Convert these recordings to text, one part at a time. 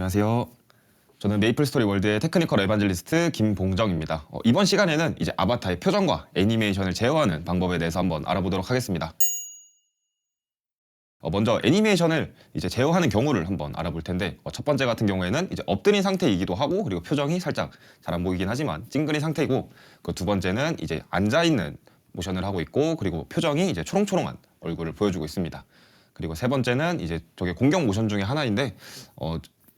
안녕하세요. 저는 메이플스토리 월드의 테크니컬 에반젤리스트 김봉정입니다. 이번 시간에는 이제 아바타의 표정과 애니메이션을 제어하는 방법에 대해서 한번 알아보도록 하겠습니다. 먼저 애니메이션을 이제 제어하는 경우를 한번 알아볼 텐데, 첫 번째 같은 경우에는 이제 엎드린 상태이기도 하고, 그리고 표정이 살짝 잘 안 보이긴 하지만 찡그린 상태이고, 그 두 번째는 이제 앉아 있는 모션을 하고 있고, 그리고 표정이 이제 초롱초롱한 얼굴을 보여주고 있습니다. 그리고 세 번째는 이제 저게 공격 모션 중에 하나인데,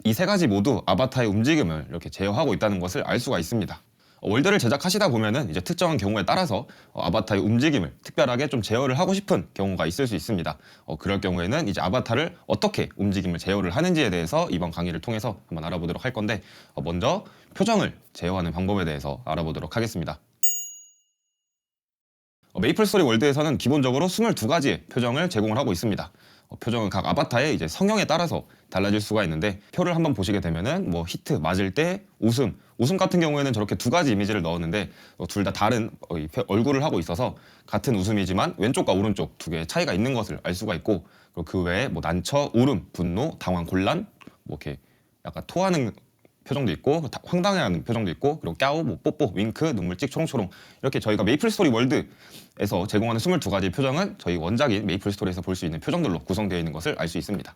이 세 가지 모두 아바타의 움직임을 이렇게 제어하고 있다는 것을 알 수가 있습니다. 월드를 제작하시다 보면은 이제 특정한 경우에 따라서 아바타의 움직임을 특별하게 좀 제어를 하고 싶은 경우가 있을 수 있습니다. 그럴 경우에는 이제 아바타를 어떻게 움직임을 제어를 하는지에 대해서 이번 강의를 통해서 한번 알아보도록 할 건데, 먼저 표정을 제어하는 방법에 대해서 알아보도록 하겠습니다. 메이플스토리 월드에서는 기본적으로 22가지의 표정을 제공을 하고 있습니다. 표정은 각 아바타의 이제 성향에 따라서 달라질 수가 있는데, 표를 한번 보시게 되면은 뭐 히트 맞을 때 웃음 같은 경우에는 저렇게 두 가지 이미지를 넣었는데 둘 다 다른 얼굴을 하고 있어서 같은 웃음이지만 왼쪽과 오른쪽 두 개의 차이가 있는 것을 알 수가 있고, 그리고 그 외에 뭐 난처, 울음, 분노, 당황, 곤란, 뭐 이렇게 약간 토하는 표정도 있고 황당해하는 표정도 있고, 그리고 까우, 뭐 뽀뽀, 윙크, 눈물찍, 초롱초롱, 이렇게 저희가 메이플스토리 월드에서 제공하는 22가지의 표정은 저희 원작인 메이플스토리에서 볼 수 있는 표정들로 구성되어 있는 것을 알 수 있습니다.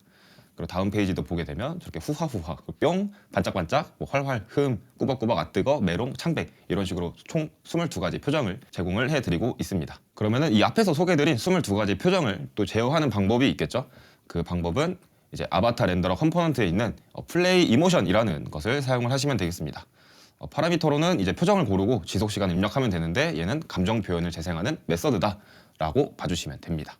그리고 다음 페이지도 보게 되면 저렇게 후하후하, 뿅, 반짝반짝, 뭐 활활, 흠, 꾸벅꾸벅, 아뜨거, 메롱, 창백, 이런 식으로 총 22가지 표정을 제공을 해드리고 있습니다. 그러면은 이 앞에서 소개해드린 22가지 표정을 또 제어하는 방법이 있겠죠. 그 방법은 이제 아바타 렌더러 컴포넌트에 있는 플레이 이모션이라는 것을 사용을 하시면 되겠습니다. 파라미터로는 이제 표정을 고르고 지속 시간을 입력하면 되는데, 얘는 감정 표현을 재생하는 메서드다라고 봐주시면 됩니다.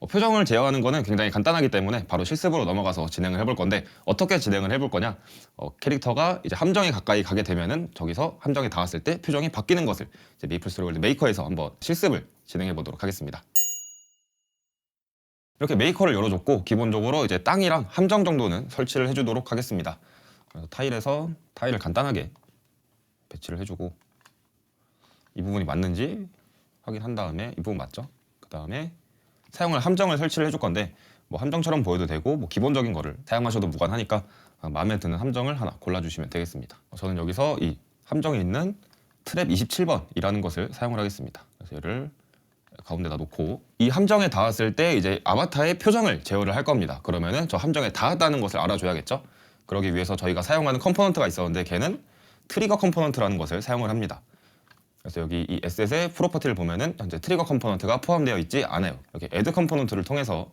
표정을 제어하는 거는 굉장히 간단하기 때문에 바로 실습으로 넘어가서 진행을 해볼 건데, 어떻게 진행을 해볼 거냐, 캐릭터가 이제 함정에 가까이 가게 되면은 저기서 함정에 닿았을 때 표정이 바뀌는 것을 이제 메이플스토리 월드 메이커에서 한번 실습을 진행해 보도록 하겠습니다. 이렇게 메이커를 열어줬고, 기본적으로 이제 땅이랑 함정 정도는 설치를 해주도록 하겠습니다. 그래서 타일에서 타일을 간단하게 배치를 해주고, 이 부분이 맞는지 확인한 다음에, 이 부분 맞죠? 그 다음에 사용할 함정을 설치를 해줄 건데, 뭐 함정처럼 보여도 되고 뭐 기본적인 거를 사용하셔도 무관하니까 마음에 드는 함정을 하나 골라주시면 되겠습니다. 저는 여기서 이 함정에 있는 트랩 27번이라는 것을 사용을 하겠습니다. 그래서 얘를 가운데다 놓고, 이 함정에 닿았을 때 이제 아바타의 표정을 제어를 할 겁니다. 그러면은 저 함정에 닿았다는 것을 알아줘야겠죠. 그러기 위해서 저희가 사용하는 컴포넌트가 있었는데, 걔는 트리거 컴포넌트라는 것을 사용을 합니다. 그래서 여기 이 에셋의 프로퍼티를 보면은 현재 트리거 컴포넌트가 포함되어 있지 않아요. 이렇게 애드 컴포넌트를 통해서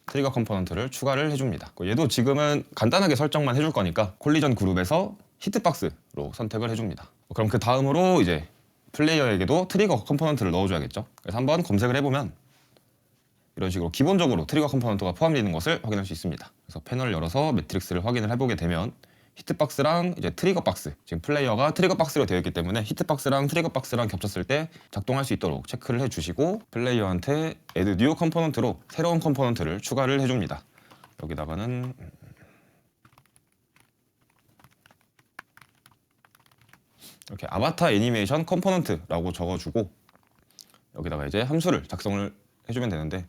트리거 컴포넌트를 추가를 해줍니다. 얘도 지금은 간단하게 설정만 해줄 거니까 콜리전 그룹에서 히트박스로 선택을 해줍니다. 그럼 그 다음으로 이제 플레이어에게도 트리거 컴포넌트를 넣어줘야겠죠. 그래서 한번 검색을 해보면 이런 식으로 기본적으로 트리거 컴포넌트가 포함되어 있는 것을 확인할 수 있습니다. 그래서 패널을 열어서 매트릭스를 확인을 해보게 되면 히트박스랑 이제 트리거 박스, 지금 플레이어가 트리거 박스로 되어 있기 때문에 히트박스랑 트리거 박스랑 겹쳤을 때 작동할 수 있도록 체크를 해주시고, 플레이어한테 add new 컴포넌트로 새로운 컴포넌트를 추가를 해줍니다. 여기다가는 이렇게 아바타 애니메이션 컴포넌트라고 적어주고, 여기다가 이제 함수를 작성을 해주면 되는데,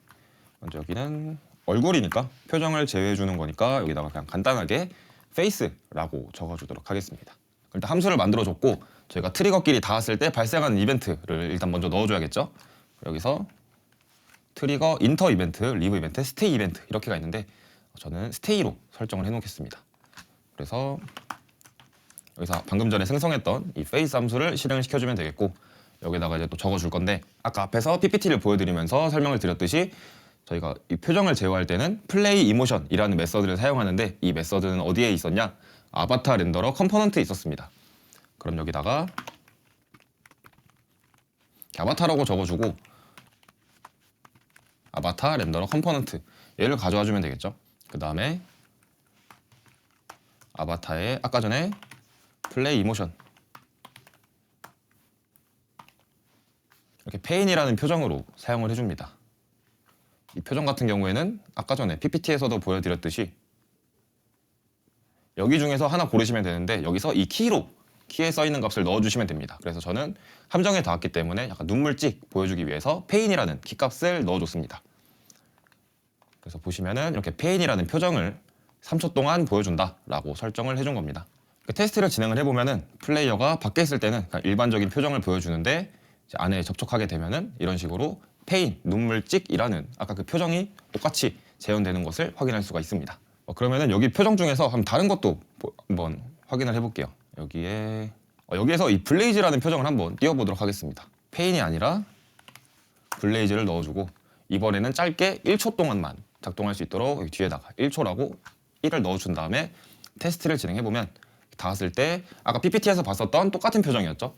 먼저 여기는 얼굴이니까 표정을 제외해주는 거니까 여기다가 그냥 간단하게 face라고 적어주도록 하겠습니다. 일단 함수를 만들어줬고, 저희가 트리거끼리 닿았을 때 발생하는 이벤트를 일단 먼저 넣어줘야겠죠. 여기서 트리거 인터 이벤트, 리브 이벤트, 스테이 이벤트 이렇게가 있는데, 저는 스테이로 설정을 해놓겠습니다. 그래서 여기서 방금 전에 생성했던 이 face 함수를 실행을 시켜주면 되겠고, 여기다가 이제 또 적어줄 건데, 아까 앞에서 PPT를 보여드리면서 설명을 드렸듯이 저희가 이 표정을 제어할 때는 플레이 이모션이라는 메서드를 사용하는데, 이 메서드는 어디에 있었냐? 아바타 렌더러 컴포넌트에 있었습니다. 그럼 여기다가 아바타라고 적어주고, 아바타 렌더러 컴포넌트 얘를 가져와 주면 되겠죠. 그 다음에 아바타의 아까 전에 플레이 이모션, 이렇게 페인이라는 표정으로 사용을 해줍니다. 이 표정 같은 경우에는 아까 전에 PPT에서도 보여드렸듯이 여기 중에서 하나 고르시면 되는데, 여기서 이 키에 써있는 값을 넣어주시면 됩니다. 그래서 저는 함정에 닿았기 때문에 약간 눈물찍 보여주기 위해서 페인이라는 키 값을 넣어줬습니다. 그래서 보시면은 이렇게 페인이라는 표정을 3초 동안 보여준다라고 설정을 해준 겁니다. 그 테스트를 진행을 해보면은 플레이어가 밖에 있을 때는 일반적인 표정을 보여주는데 이제 안에 접촉하게 되면은 이런 식으로 페인, 눈물 찍이라는 아까 그 표정이 똑같이 재현되는 것을 확인할 수가 있습니다. 그러면은 여기 표정 중에서 다른 것도 한번 확인을 해볼게요. 여기에서 이 블레이즈라는 표정을 한번 띄워보도록 하겠습니다. 페인이 아니라 블레이즈를 넣어주고 이번에는 짧게 1초 동안만 작동할 수 있도록 여기 뒤에다가 1초라고 1을 넣어준 다음에 테스트를 진행해보면 닿았을 때 아까 PPT에서 봤었던 똑같은 표정이었죠.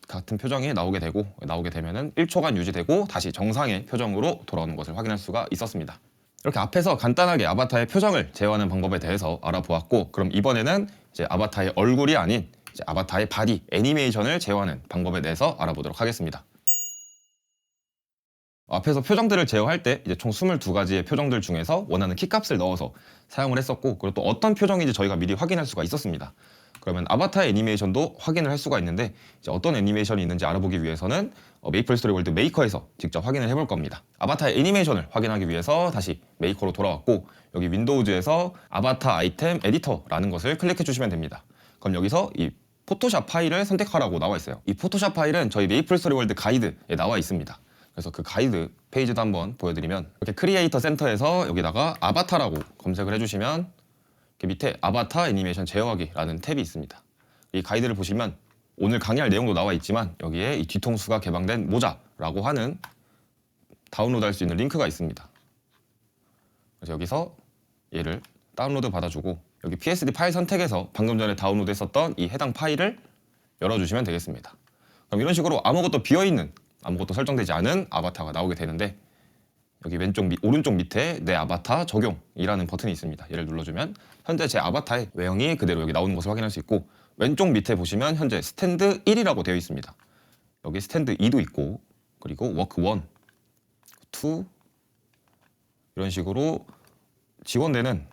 같은 표정이 나오게 되면은 1초간 유지되고 다시 정상의 표정으로 돌아오는 것을 확인할 수가 있었습니다. 이렇게 앞에서 간단하게 아바타의 표정을 제어하는 방법에 대해서 알아보았고, 그럼 이번에는 이제 아바타의 얼굴이 아닌 이제 아바타의 바디 애니메이션을 제어하는 방법에 대해서 알아보도록 하겠습니다. 앞에서 표정들을 제어할 때 이제 총 22가지의 표정들 중에서 원하는 키값을 넣어서 사용을 했었고, 그리고 또 어떤 표정인지 저희가 미리 확인할 수가 있었습니다. 그러면 아바타의 애니메이션도 확인을 할 수가 있는데, 이제 어떤 애니메이션이 있는지 알아보기 위해서는 메이플 스토리 월드 메이커에서 직접 확인을 해볼 겁니다. 아바타의 애니메이션을 확인하기 위해서 다시 메이커로 돌아왔고, 여기 윈도우즈에서 아바타 아이템 에디터라는 것을 클릭해 주시면 됩니다. 그럼 여기서 이 포토샵 파일을 선택하라고 나와 있어요. 이 포토샵 파일은 저희 메이플 스토리 월드 가이드에 나와 있습니다. 그래서 그 가이드 페이지도 한번 보여드리면, 이렇게 크리에이터 센터에서 여기다가 아바타라고 검색을 해주시면 이렇게 밑에 아바타 애니메이션 제어하기라는 탭이 있습니다. 이 가이드를 보시면 오늘 강의할 내용도 나와 있지만 여기에 이 뒤통수가 개방된 모자라고 하는 다운로드할 수 있는 링크가 있습니다. 그래서 여기서 얘를 다운로드 받아주고 여기 PSD 파일 선택에서 방금 전에 다운로드했었던 이 해당 파일을 열어주시면 되겠습니다. 그럼 이런 식으로 아무것도 비어있는, 아무것도 설정되지 않은 아바타가 나오게 되는데, 여기 오른쪽 밑에 내 아바타 적용이라는 버튼이 있습니다. 얘를 눌러주면 현재 제 아바타의 외형이 그대로 여기 나오는 것을 확인할 수 있고, 왼쪽 밑에 보시면 현재 스탠드 1이라고 되어 있습니다. 여기 스탠드 2도 있고, 그리고 워크 1, 2 이런 식으로 지원되는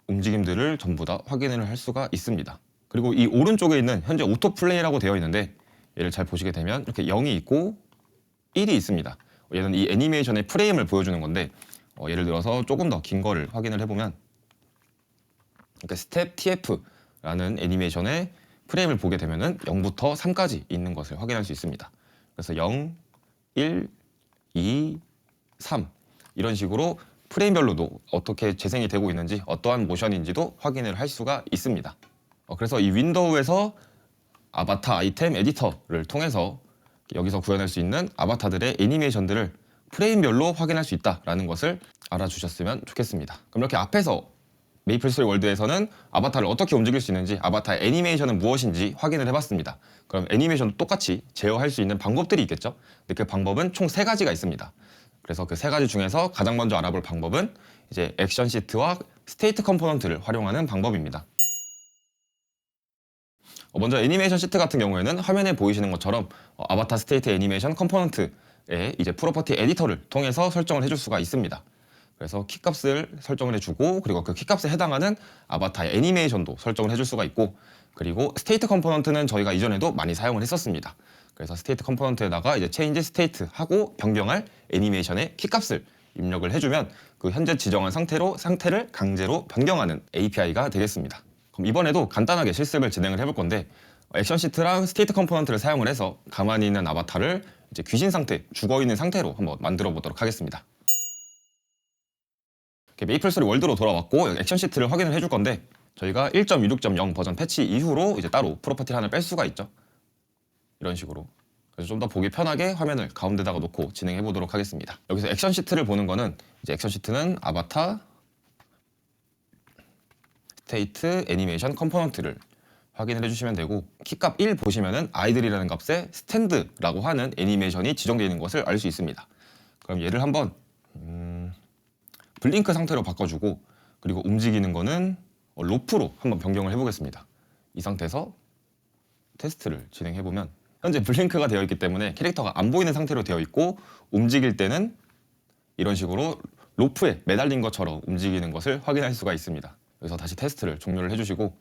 움직임들을 전부 다 확인을 할 수가 있습니다. 그리고 이 오른쪽에 있는 현재 오토 플레이라고 되어 있는데, 얘를 잘 보시게 되면 이렇게 0이 있고 1이 있습니다. 얘는 이 애니메이션의 프레임을 보여주는 건데, 예를 들어서 조금 더 긴 거를 확인을 해보면 이렇게 스텝 TF라는 애니메이션의 프레임을 보게 되면은 0부터 3까지 있는 것을 확인할 수 있습니다. 그래서 0, 1, 2, 3 이런 식으로 프레임별로도 어떻게 재생이 되고 있는지, 어떠한 모션인지도 확인을 할 수가 있습니다. 그래서 이 윈도우에서 아바타 아이템 에디터를 통해서 여기서 구현할 수 있는 아바타들의 애니메이션들을 프레임별로 확인할 수 있다는 것을 알아주셨으면 좋겠습니다. 그럼 이렇게 앞에서 메이플 스토리 월드에서는 아바타를 어떻게 움직일 수 있는지, 아바타의 애니메이션은 무엇인지 확인을 해봤습니다. 그럼 애니메이션도 똑같이 제어할 수 있는 방법들이 있겠죠? 근데 그 방법은 총 3가지가 있습니다. 그래서 그 3가지 중에서 가장 먼저 알아볼 방법은 이제 액션 시트와 스테이트 컴포넌트를 활용하는 방법입니다. 먼저 애니메이션 시트 같은 경우에는 화면에 보이시는 것처럼 아바타 스테이트 애니메이션 컴포넌트에 이제 프로퍼티 에디터를 통해서 설정을 해줄 수가 있습니다. 그래서 키값을 설정을 해주고, 그리고 그 키값에 해당하는 아바타의 애니메이션도 설정을 해줄 수가 있고, 그리고 스테이트 컴포넌트는 저희가 이전에도 많이 사용을 했었습니다. 그래서 스테이트 컴포넌트에다가 이제 체인지 스테이트 하고 변경할 애니메이션의 키값을 입력을 해주면 그 현재 지정한 상태를 강제로 변경하는 API가 되겠습니다. 그럼 이번에도 간단하게 실습을 진행을 해볼 건데, 액션 시트랑 스테이트 컴포넌트를 사용을 해서 가만히 있는 아바타를 이제 귀신 상태, 죽어 있는 상태로 한번 만들어 보도록 하겠습니다. 메이플 스토리 월드로 돌아왔고 액션 시트를 확인을 해줄 건데, 저희가 1.26.0 버전 패치 이후로 이제 따로 프로퍼티를 하나 뺄 수가 있죠. 이런 식으로. 그래서 좀 더 보기 편하게 화면을 가운데다가 놓고 진행해 보도록 하겠습니다. 여기서 액션 시트를 보는 거는, 이제 액션 시트는 아바타 스테이트 애니메이션 컴포넌트를 확인을 해주시면 되고, 키값 1 보시면은 아이들이라는 값에 스탠드라고 하는 애니메이션이 지정되어 있는 것을 알 수 있습니다. 그럼 얘를 한번 블링크 상태로 바꿔주고, 그리고 움직이는 거는 로프로 한번 변경을 해보겠습니다. 이 상태에서 테스트를 진행해보면 현재 블링크가 되어 있기 때문에 캐릭터가 안 보이는 상태로 되어 있고, 움직일 때는 이런 식으로 로프에 매달린 것처럼 움직이는 것을 확인할 수가 있습니다. 여기서 다시 테스트를 종료를 해주시고,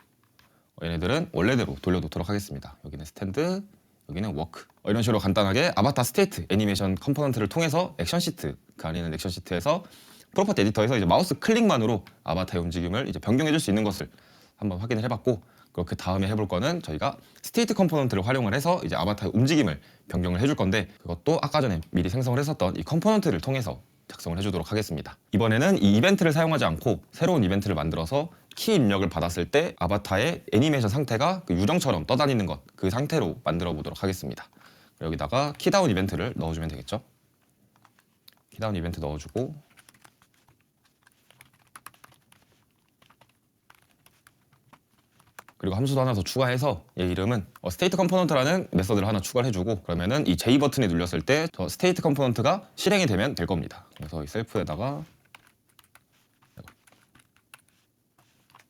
얘네들은 원래대로 돌려놓도록 하겠습니다. 여기는 스탠드, 여기는 워크. 이런 식으로 간단하게 아바타 스테이트 애니메이션 컴포넌트를 통해서 액션 시트가 아닌 액션 시트에서 프로퍼티 에디터에서 이제 마우스 클릭만으로 아바타의 움직임을 이제 변경해줄 수 있는 것을 한번 확인을 해봤고, 그리고 그 다음에 해볼 거는 저희가 스테이트 컴포넌트를 활용을 해서 이제 아바타의 움직임을 변경을 해줄 건데, 그것도 아까 전에 미리 생성을 했었던 이 컴포넌트를 통해서 작성을 해주도록 하겠습니다. 이번에는 이 이벤트를 사용하지 않고 새로운 이벤트를 만들어서 키 입력을 받았을 때 아바타의 애니메이션 상태가 그 유령처럼 떠다니는 것, 그 상태로 만들어 보도록 하겠습니다. 여기다가 키다운 이벤트를 넣어주면 되겠죠. 키다운 이벤트 넣어주고, 그리고 함수도 하나 더 추가해서 얘 이름은 스테이트 컴포넌트라는 메서드를 하나 추가를 해주고, 그러면은 이 J 버튼이 눌렸을 때 저 스테이트 컴포넌트가 실행이 되면 될 겁니다. 그래서 이 셀프에다가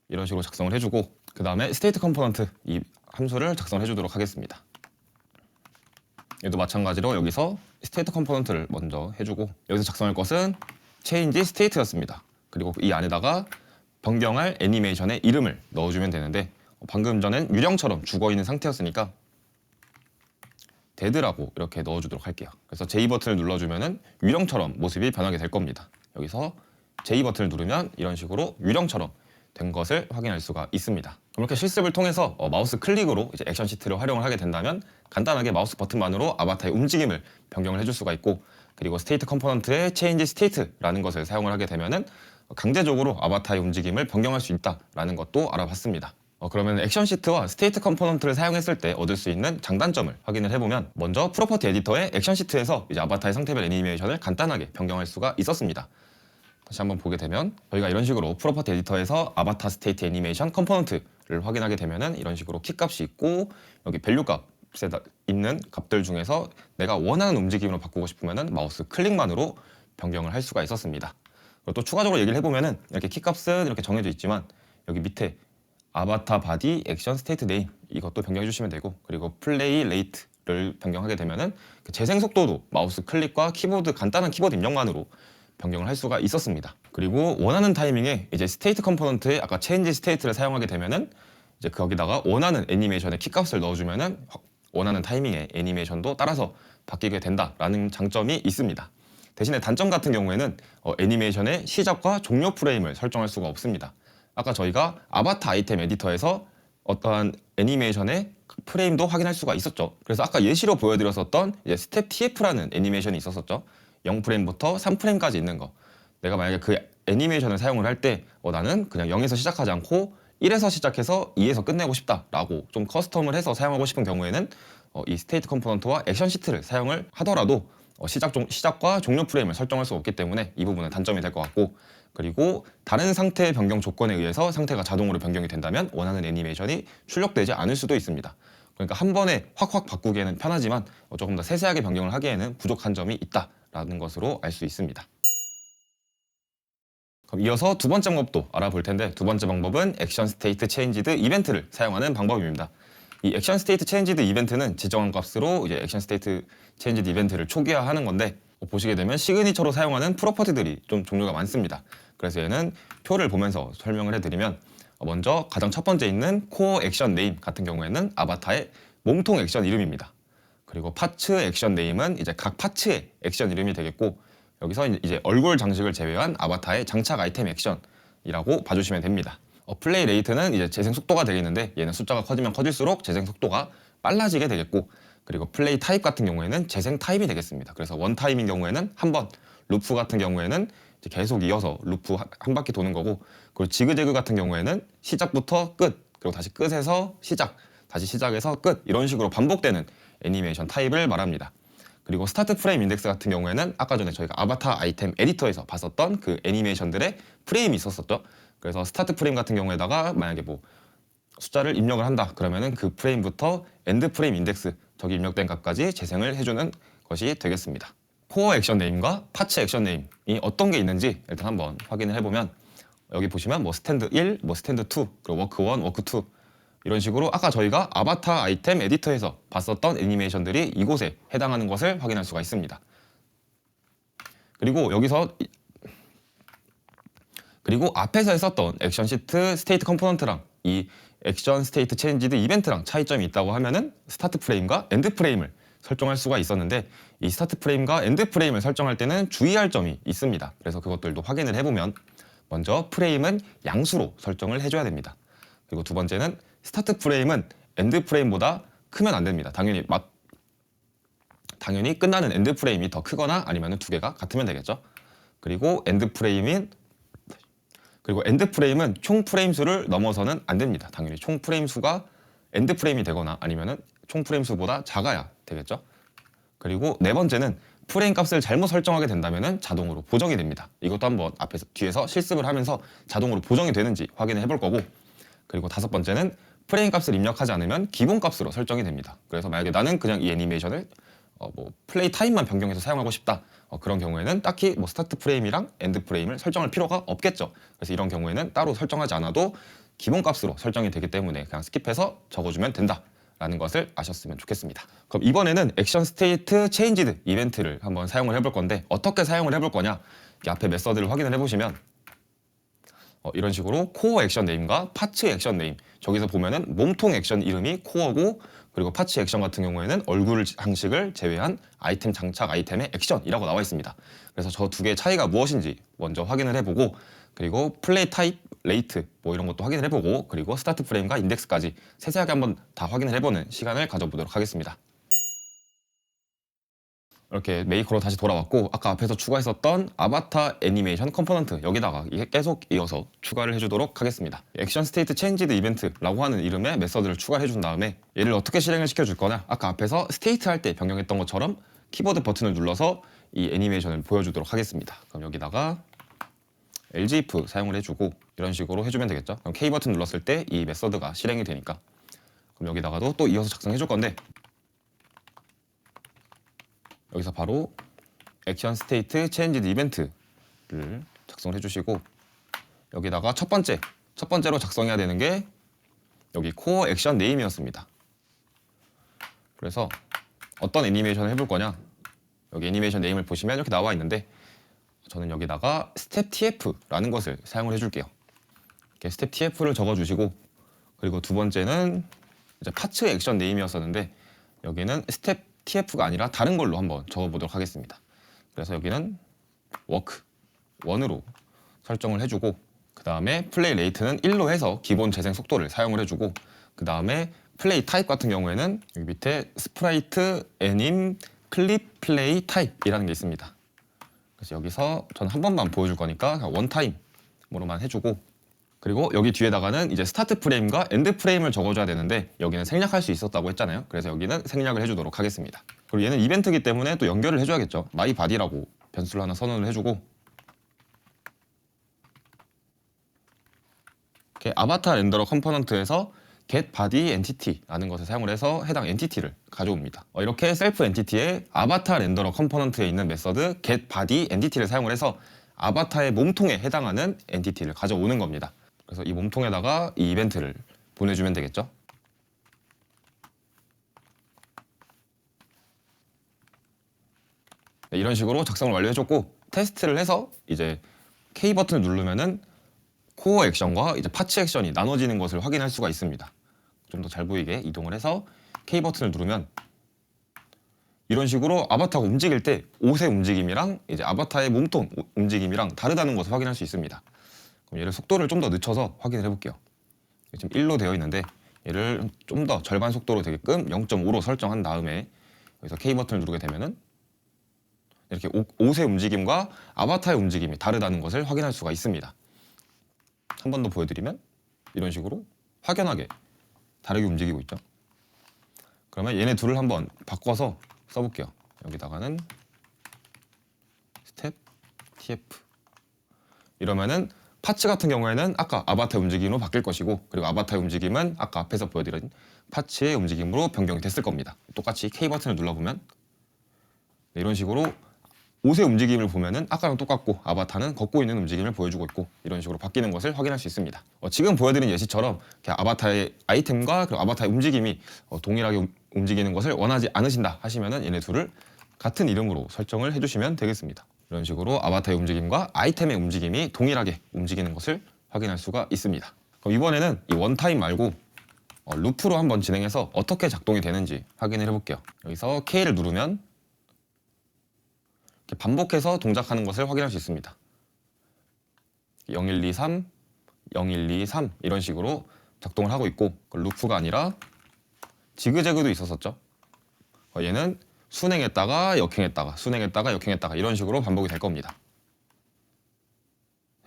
이런 식으로 작성을 해주고, 그 다음에 스테이트 컴포넌트 이 함수를 작성을 해주도록 하겠습니다. 얘도 마찬가지로 여기서 스테이트 컴포넌트를 먼저 해주고, 여기서 작성할 것은 change state였습니다. 그리고 이 안에다가 변경할 애니메이션의 이름을 넣어주면 되는데, 방금 전엔 유령처럼 죽어있는 상태였으니까 dead라고 이렇게 넣어주도록 할게요. 그래서 J 버튼을 눌러주면은 유령처럼 모습이 변하게 될 겁니다. 여기서 J 버튼을 누르면 이런 식으로 유령처럼 된 것을 확인할 수가 있습니다. 이렇게 실습을 통해서 마우스 클릭으로 이제 액션 시트를 활용을 하게 된다면 간단하게 마우스 버튼만으로 아바타의 움직임을 변경을 해줄 수가 있고, 그리고 스테이트 컴포넌트의 change state라는 것을 사용을 하게 되면은 강제적으로 아바타의 움직임을 변경할 수 있다라는 것도 알아봤습니다. 그러면 액션 시트와 스테이트 컴포넌트를 사용했을 때 얻을 수 있는 장단점을 확인을 해보면, 먼저 프로퍼티 에디터의 액션 시트에서 이제 아바타의 상태별 애니메이션을 간단하게 변경할 수가 있었습니다. 다시 한번 보게 되면 저희가 이런 식으로 프로퍼티 에디터에서 아바타 스테이트 애니메이션 컴포넌트를 확인하게 되면은 이런 식으로 키 값이 있고, 여기 밸류 값에 있는 값들 중에서 내가 원하는 움직임으로 바꾸고 싶으면은 마우스 클릭만으로 변경을 할 수가 있었습니다. 그리고 또 추가적으로 얘기를 해보면은 이렇게 키 값은 이렇게 정해져 있지만 여기 밑에 아바타 바디 액션 스테이트 네임 이것도 변경해 주시면 되고, 그리고 플레이 레이트를 변경하게 되면은 그 재생 속도도 마우스 클릭과 키보드 간단한 키보드 입력만으로 변경을 할 수가 있었습니다. 그리고 원하는 타이밍에 이제 스테이트 컴포넌트에 아까 체인지 스테이트를 사용하게 되면은 이제 거기다가 원하는 애니메이션의 키 값을 넣어주면은 원하는 타이밍에 애니메이션도 따라서 바뀌게 된다라는 장점이 있습니다. 대신에 단점 같은 경우에는 애니메이션의 시작과 종료 프레임을 설정할 수가 없습니다. 아까 저희가 아바타 아이템 에디터에서 어떠한 애니메이션의 프레임도 확인할 수가 있었죠. 그래서 아까 예시로 보여드렸었던 이제 스텝 TF라는 애니메이션이 있었었죠. 0프레임부터 3프레임까지 있는 거. 내가 만약에 그 애니메이션을 사용을 할 때 나는 그냥 0에서 시작하지 않고 1에서 시작해서 2에서 끝내고 싶다라고 좀 커스텀을 해서 사용하고 싶은 경우에는 이 스테이트 컴포넌트와 액션 시트를 사용을 하더라도 시작과 종료 프레임을 설정할 수 없기 때문에 이 부분은 단점이 될 것 같고, 그리고 다른 상태 변경 조건에 의해서 상태가 자동으로 변경이 된다면 원하는 애니메이션이 출력되지 않을 수도 있습니다. 그러니까 한 번에 확확 바꾸기에는 편하지만 조금 더 세세하게 변경을 하기에는 부족한 점이 있다라는 것으로 알 수 있습니다. 그럼 이어서 두 번째 방법도 알아볼 텐데, 두 번째 방법은 액션 스테이트 체인지드 이벤트를 사용하는 방법입니다. 이 액션 스테이트 체인지드 이벤트는 지정한 값으로 이제 액션 스테이트 체인지드 이벤트를 초기화하는 건데, 보시게 되면 시그니처로 사용하는 프로퍼티들이 좀 종류가 많습니다. 그래서 얘는 표를 보면서 설명을 해드리면, 먼저 가장 첫 번째 있는 코어 액션 네임 같은 경우에는 아바타의 몸통 액션 이름입니다. 그리고 파츠 액션 네임은 이제 각 파츠의 액션 이름이 되겠고, 여기서 이제 얼굴 장식을 제외한 아바타의 장착 아이템 액션이라고 봐주시면 됩니다. 플레이 레이트는 이제 재생 속도가 되겠는데, 얘는 숫자가 커지면 커질수록 재생 속도가 빨라지게 되겠고, 그리고 플레이 타입 같은 경우에는 재생 타입이 되겠습니다. 그래서 원 타임인 경우에는 한 번, 루프 같은 경우에는 이제 계속 이어서 루프 한 바퀴 도는 거고, 그리고 지그재그 같은 경우에는 시작부터 끝, 그리고 다시 끝에서 시작, 다시 시작해서 끝, 이런 식으로 반복되는 애니메이션 타입을 말합니다. 그리고 스타트 프레임 인덱스 같은 경우에는 아까 전에 저희가 아바타 아이템 에디터에서 봤었던 그 애니메이션들의 프레임이 있었었죠. 그래서 스타트 프레임 같은 경우에다가 만약에 뭐 숫자를 입력을 한다 그러면은 그 프레임부터 엔드 프레임 인덱스, 저기 입력된 값까지 재생을 해주는 것이 되겠습니다. 코어 액션 네임과 파츠 액션 네임이 어떤 게 있는지 일단 한번 확인을 해보면, 여기 보시면 뭐 스탠드 1, 뭐 스탠드 2, 그리고 워크 1, 워크 2 이런 식으로 아까 저희가 아바타 아이템 에디터에서 봤었던 애니메이션들이 이곳에 해당하는 것을 확인할 수가 있습니다. 그리고 앞에서 했었던 액션 시트 스테이트 컴포넌트랑 이 액션 스테이트 체인지드 이벤트랑 차이점이 있다고 하면은 스타트 프레임과 엔드 프레임을 설정할 수가 있었는데 이 스타트 프레임과 엔드 프레임을 설정할 때는 주의할 점이 있습니다. 그래서 그것들도 확인을 해보면 먼저 프레임은 양수로 설정을 해줘야 됩니다. 그리고 두 번째는 스타트 프레임은 엔드 프레임보다 크면 안 됩니다. 당연히 끝나는 엔드 프레임이 더 크거나 아니면 두 개가 같으면 되겠죠. 그리고 엔드 프레임은 총 프레임 수를 넘어서는 안 됩니다. 당연히 총 프레임 수가 엔드 프레임이 되거나 아니면은 총 프레임 수보다 작아야 되겠죠. 그리고 네 번째는 프레임 값을 잘못 설정하게 된다면은 자동으로 보정이 됩니다. 이것도 한번 뒤에서 실습을 하면서 자동으로 보정이 되는지 확인을 해볼 거고, 그리고 다섯 번째는 프레임 값을 입력하지 않으면 기본 값으로 설정이 됩니다. 그래서 만약에 나는 그냥 이 애니메이션을 플레이 타임만 변경해서 사용하고 싶다. 그런 경우에는 딱히 스타트 프레임이랑 엔드 프레임을 설정할 필요가 없겠죠. 그래서 이런 경우에는 따로 설정하지 않아도 기본 값으로 설정이 되기 때문에 그냥 스킵해서 적어주면 된다라는 것을 아셨으면 좋겠습니다. 그럼 이번에는 액션 스테이트 체인지드 이벤트를 한번 사용을 해볼 건데, 어떻게 사용을 해볼 거냐, 이 앞에 메서드를 확인을 해보시면 이런 식으로 코어 액션 네임과 파츠 액션 네임, 저기서 보면은 몸통 액션 이름이 코어고, 그리고 파츠 액션 같은 경우에는 얼굴 장식을 제외한 아이템 장착 아이템의 액션이라고 나와 있습니다. 그래서 저 두 개의 차이가 무엇인지 먼저 확인을 해보고, 그리고 플레이 타입, 레이트 이런 것도 확인을 해보고, 그리고 스타트 프레임과 인덱스까지 세세하게 한번 다 확인을 해보는 시간을 가져보도록 하겠습니다. 이렇게 메이커로 다시 돌아왔고, 아까 앞에서 추가했었던 아바타 애니메이션 컴포넌트, 여기다가 계속 이어서 추가를 해주도록 하겠습니다. 액션 스테이트 체인지드 이벤트라고 하는 이름의 메서드를 추가를 해준 다음에 얘를 어떻게 실행을 시켜줄 거냐, 아까 앞에서 스테이트 할 때 변경했던 것처럼 키보드 버튼을 눌러서 이 애니메이션을 보여주도록 하겠습니다. 그럼 여기다가 LGIF 사용을 해주고 이런 식으로 해주면 되겠죠. 그럼 K 버튼 눌렀을 때 이 메서드가 실행이 되니까, 그럼 여기다가도 또 이어서 작성해 줄 건데, 여기서 바로 액션 스테이트 체인지드 이벤트를 작성을 해주시고, 여기다가 첫 번째로 작성해야 되는 게 여기 코어 액션 네임이었습니다. 그래서 어떤 애니메이션을 해볼 거냐, 여기 애니메이션 네임을 보시면 이렇게 나와 있는데, 저는 여기다가 스텝 TF라는 것을 사용을 해줄게요. 이렇게 스텝 TF를 적어주시고, 그리고 두 번째는 이제 파츠 액션 네임이었었는데 여기는 스텝 TF가 아니라 다른 걸로 한번 적어보도록 하겠습니다. 그래서 여기는 워크 1으로 설정을 해주고, 그 다음에 플레이 레이트는 1로 해서 기본 재생 속도를 사용을 해주고, 그 다음에 플레이 타입 같은 경우에는 여기 밑에 스프라이트, 애님, 클립, 플레이 타입이라는 게 있습니다. 그래서 여기서 저는 한 번만 보여줄 거니까 원 타임으로만 해주고, 그리고 여기 뒤에다가는 이제 스타트 프레임과 엔드 프레임을 적어줘야 되는데 여기는 생략할 수 있었다고 했잖아요. 그래서 여기는 생략을 해주도록 하겠습니다. 그리고 얘는 이벤트이기 때문에 또 연결을 해줘야겠죠. 마이 바디라고 변수를 하나 선언을 해주고, 이렇게 아바타 렌더러 컴포넌트에서 get body entity라는 것을 사용을 해서 해당 엔티티를 가져옵니다. 이렇게 셀프 엔티티의 아바타 렌더러 컴포넌트에 있는 메서드 get body entity를 사용을 해서 아바타의 몸통에 해당하는 엔티티를 가져오는 겁니다. 그래서 이 몸통에다가 이 이벤트를 보내주면 되겠죠. 네, 이런 식으로 작성을 완료해줬고, 테스트를 해서 이제 K 버튼을 누르면은 코어 액션과 이제 파츠 액션이 나눠지는 것을 확인할 수가 있습니다. 좀 더 잘 보이게 이동을 해서 K 버튼을 누르면 이런 식으로 아바타가 움직일 때 옷의 움직임이랑 이제 아바타의 몸통 움직임이랑 다르다는 것을 확인할 수 있습니다. 그럼 얘를 속도를 좀 더 늦춰서 확인을 해볼게요. 지금 1로 되어 있는데 얘를 좀 더 절반 속도로 되게끔 0.5로 설정한 다음에 여기서 K 버튼을 누르게 되면은 이렇게 옷의 움직임과 아바타의 움직임이 다르다는 것을 확인할 수가 있습니다. 한 번 더 보여드리면 이런 식으로 확연하게 다르게 움직이고 있죠. 그러면 얘네 둘을 한번 바꿔서 써볼게요. 여기다가는 스텝 TF 이러면은 파츠 같은 경우에는 아까 아바타의 움직임으로 바뀔 것이고, 그리고 아바타의 움직임은 아까 앞에서 보여드린 파츠의 움직임으로 변경이 됐을 겁니다. 똑같이 K 버튼을 눌러보면 네, 이런 식으로 옷의 움직임을 보면은 아까랑 똑같고 아바타는 걷고 있는 움직임을 보여주고 있고, 이런 식으로 바뀌는 것을 확인할 수 있습니다. 지금 보여드린 예시처럼 아바타의 아이템과 그리고 아바타의 움직임이 동일하게 움직이는 것을 원하지 않으신다 하시면은 얘네 둘을 같은 이름으로 설정을 해주시면 되겠습니다. 이런 식으로 아바타의 움직임과 아이템의 움직임이 동일하게 움직이는 것을 확인할 수가 있습니다. 그럼 이번에는 이 원타임 말고 루프로 한번 진행해서 어떻게 작동이 되는지 확인을 해볼게요. 여기서 K를 누르면 이렇게 반복해서 동작하는 것을 확인할 수 있습니다. 0123, 0123 이런 식으로 작동을 하고 있고, 루프가 아니라 지그재그도 있었었죠. 얘는 순행했다가 역행했다가 순행했다가 역행했다가 이런 식으로 반복이 될 겁니다.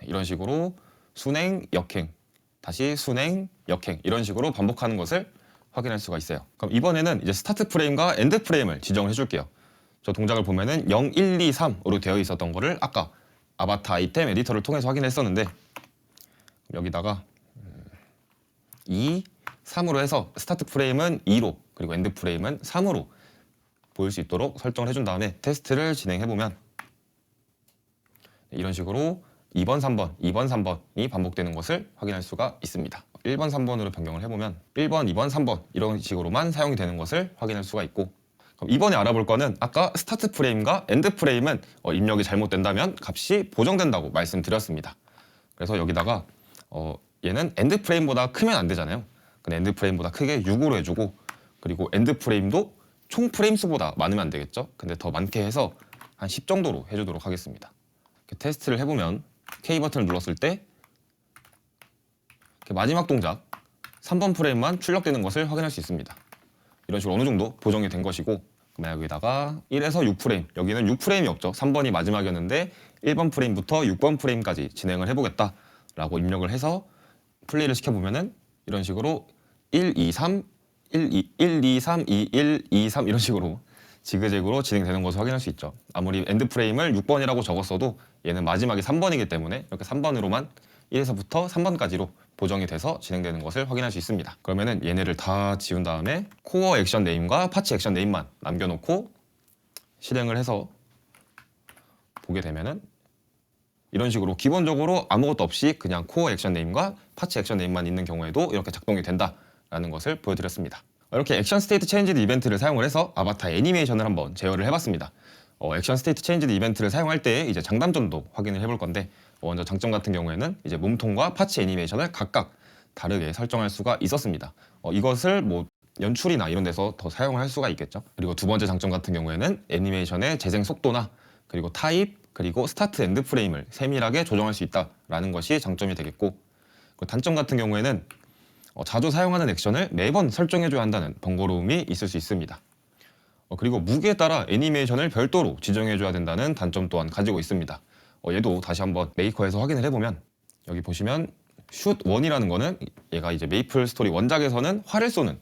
이런 식으로 순행, 역행, 다시 순행, 역행 이런 식으로 반복하는 것을 확인할 수가 있어요. 그럼 이번에는 이제 스타트 프레임과 엔드 프레임을 지정을 해줄게요. 저 동작을 보면은 0, 1, 2, 3으로 되어 있었던 거를 아까 아바타 아이템 에디터를 통해서 확인했었는데, 여기다가 2, 3으로 해서 스타트 프레임은 2로 그리고 엔드 프레임은 3으로 보일 수 있도록 설정을 해준 다음에 테스트를 진행해보면 이런 식으로 2번, 3번, 2번, 3번이 반복되는 것을 확인할 수가 있습니다. 1번, 3번으로 변경을 해보면 1번, 2번, 3번 이런 식으로만 사용이 되는 것을 확인할 수가 있고, 그럼 이번에 알아볼 거는 아까 스타트 프레임과 엔드 프레임은 입력이 잘못된다면 값이 보정된다고 말씀드렸습니다. 그래서 여기다가 얘는 엔드 프레임보다 크면 안 되잖아요. 근데 엔드 프레임보다 크게 6으로 해주고, 그리고 엔드 프레임도 총 프레임 수보다 많으면 안 되겠죠. 근데 더 많게 해서 한 10 정도로 해주도록 하겠습니다. 테스트를 해보면 K 버튼을 눌렀을 때 마지막 동작 3번 프레임만 출력되는 것을 확인할 수 있습니다. 이런 식으로 어느 정도 보정이 된 것이고, 그러면 여기다가 1에서 6프레임, 여기는 6프레임이 없죠. 3번이 마지막이었는데 1번 프레임부터 6번 프레임까지 진행을 해보겠다 라고 입력을 해서 플레이를 시켜보면은 이런 식으로 1, 2, 3, 1, 2, 3, 2, 1, 2, 3 이런 식으로 지그재그로 진행되는 것을 확인할 수 있죠. 아무리 엔드 프레임을 6번이라고 적었어도 얘는 마지막이 3번이기 때문에 이렇게 3번으로만 1에서부터 3번까지로 보정이 돼서 진행되는 것을 확인할 수 있습니다. 그러면은 얘네를 다 지운 다음에 코어 액션 네임과 파츠 액션 네임만 남겨놓고 실행을 해서 보게 되면은 이런 식으로 기본적으로 아무것도 없이 그냥 코어 액션 네임과 파츠 액션 네임만 있는 경우에도 이렇게 작동이 된다라는 것을 보여드렸습니다. 이렇게 액션 스테이트 체인지드 이벤트를 사용을 해서 아바타 애니메이션을 한번 제어를 해봤습니다. 액션 스테이트 체인지드 이벤트를 사용할 때 이제 장단점도 확인을 해볼 건데, 먼저 장점 같은 경우에는 이제 몸통과 파츠 애니메이션을 각각 다르게 설정할 수가 있었습니다. 이것을 뭐 연출이나 이런 데서 더 사용을 할 수가 있겠죠. 그리고 두 번째 장점 같은 경우에는 애니메이션의 재생 속도나 그리고 타입 그리고 스타트 엔드 프레임을 세밀하게 조정할 수 있다라는 것이 장점이 되겠고, 단점 같은 경우에는 자주 사용하는 액션을 매번 설정해줘야 한다는 번거로움이 있을 수 있습니다. 그리고 무게에 따라 애니메이션을 별도로 지정해줘야 된다는 단점 또한 가지고 있습니다. 얘도 다시 한번 메이커에서 확인을 해보면 여기 보시면 슛 1이라는 거는 얘가 이제 메이플 스토리 원작에서는 활을 쏘는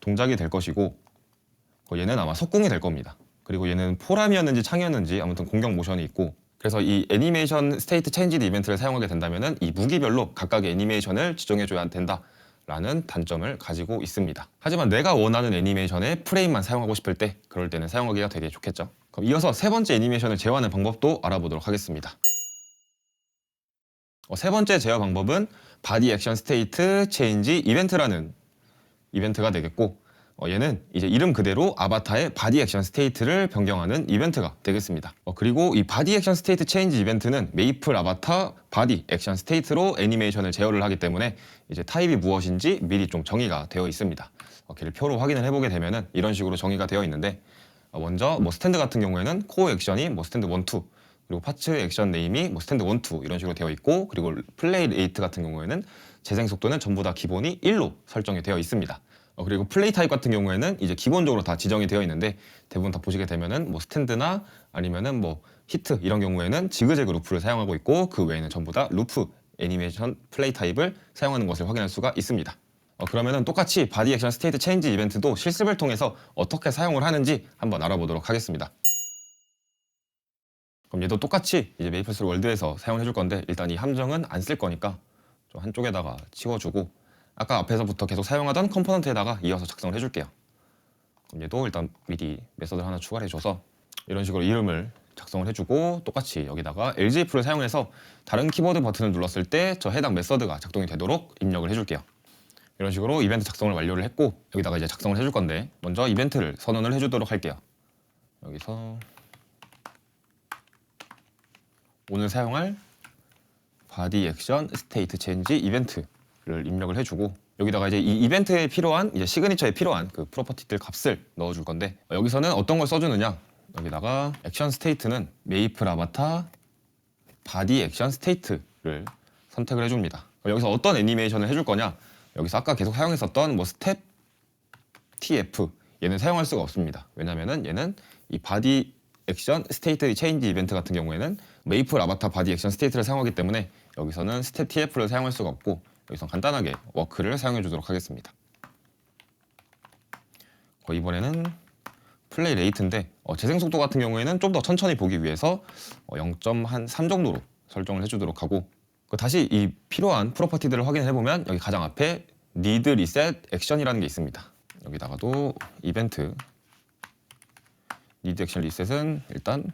동작이 될 것이고, 얘는 아마 석궁이 될 겁니다. 그리고 얘는 포람이었는지 창이었는지 아무튼 공격 모션이 있고, 그래서 이 애니메이션 스테이트 체인지드 이벤트를 사용하게 된다면 이 무기별로 각각의 애니메이션을 지정해줘야 된다라는 단점을 가지고 있습니다. 하지만 내가 원하는 애니메이션의 프레임만 사용하고 싶을 때 그럴 때는 사용하기가 되게 좋겠죠. 그럼 이어서 세 번째 애니메이션을 제어하는 방법도 알아보도록 하겠습니다. 세 번째 제어 방법은 바디 액션 스테이트 체인지 이벤트라는 이벤트가 되겠고, 얘는 이제 이름 그대로 아바타의 바디 액션 스테이트를 변경하는 이벤트가 되겠습니다. 그리고 이 바디 액션 스테이트 체인지 이벤트는 메이플 아바타 바디 액션 스테이트로 애니메이션을 제어를 하기 때문에 이제 타입이 무엇인지 미리 좀 정의가 되어 있습니다. 걔를 표로 확인을 해보게 되면은 이런 식으로 정의가 되어 있는데, 먼저 뭐 스탠드 같은 경우에는 코어 액션이 뭐 스탠드 1, 2, 그리고 파츠 액션 네임이 뭐 스탠드 1, 2 이런 식으로 되어 있고, 그리고 플레이 레이트 같은 경우에는 재생 속도는 전부 다 기본이 1로 설정이 되어 있습니다. 그리고 플레이 타입 같은 경우에는 이제 기본적으로 다 지정이 되어 있는데, 대부분 다 보시게 되면은 뭐 스탠드나 아니면은 뭐 히트 이런 경우에는 지그재그 루프를 사용하고 있고, 그 외에는 전부 다 루프 애니메이션 플레이 타입을 사용하는 것을 확인할 수가 있습니다. 그러면은 똑같이 바디 액션 스테이트 체인지 이벤트도 실습을 통해서 어떻게 사용을 하는지 한번 알아보도록 하겠습니다. 그럼 얘도 똑같이 이제 메이플스토리 월드에서 사용해 줄 건데, 일단 이 함정은 안 쓸 거니까 좀 한쪽에다가 치워주고 아까 앞에서부터 계속 사용하던 컴포넌트에다가 이어서 작성을 해줄게요. 그럼 얘도 일단 미리 메서드를 하나 추가를 해줘서 이런 식으로 이름을 작성을 해주고, 똑같이 여기다가 LJF를 사용해서 다른 키보드 버튼을 눌렀을 때 저 해당 메서드가 작동이 되도록 입력을 해줄게요. 이런 식으로 이벤트 작성을 완료를 했고, 여기다가 이제 작성을 해줄 건데, 먼저 이벤트를 선언을 해주도록 할게요. 여기서 오늘 사용할 바디 액션 스테이트 체인지 이벤트 를 입력을 해주고 여기다가 이제 이 이벤트에 필요한 이제 시그니처에 필요한 그 프로퍼티들 값을 넣어줄 건데 여기서는 어떤 걸 써주느냐 여기다가 액션 스테이트는 메이플 아바타 바디 액션 스테이트를 선택을 해줍니다. 여기서 어떤 애니메이션을 해줄 거냐 여기서 아까 계속 사용했었던 뭐 스텝 TF 얘는 사용할 수가 없습니다. 왜냐면은 얘는 이 바디 액션 스테이트 체인지 이벤트 같은 경우에는 메이플 아바타 바디 액션 스테이트를 사용하기 때문에 여기서는 스텝 TF를 사용할 수가 없고 여기서 간단하게 워크를 사용해 주도록 하겠습니다. 이번에는 플레이 레이트인데 재생 속도 같은 경우에는 좀 더 천천히 보기 위해서 0.3 정도로 설정을 해주도록 하고 다시 이 필요한 프로퍼티들을 확인해 보면 여기 가장 앞에 need reset action이라는 게 있습니다. 여기다가도 이벤트 need action reset은 일단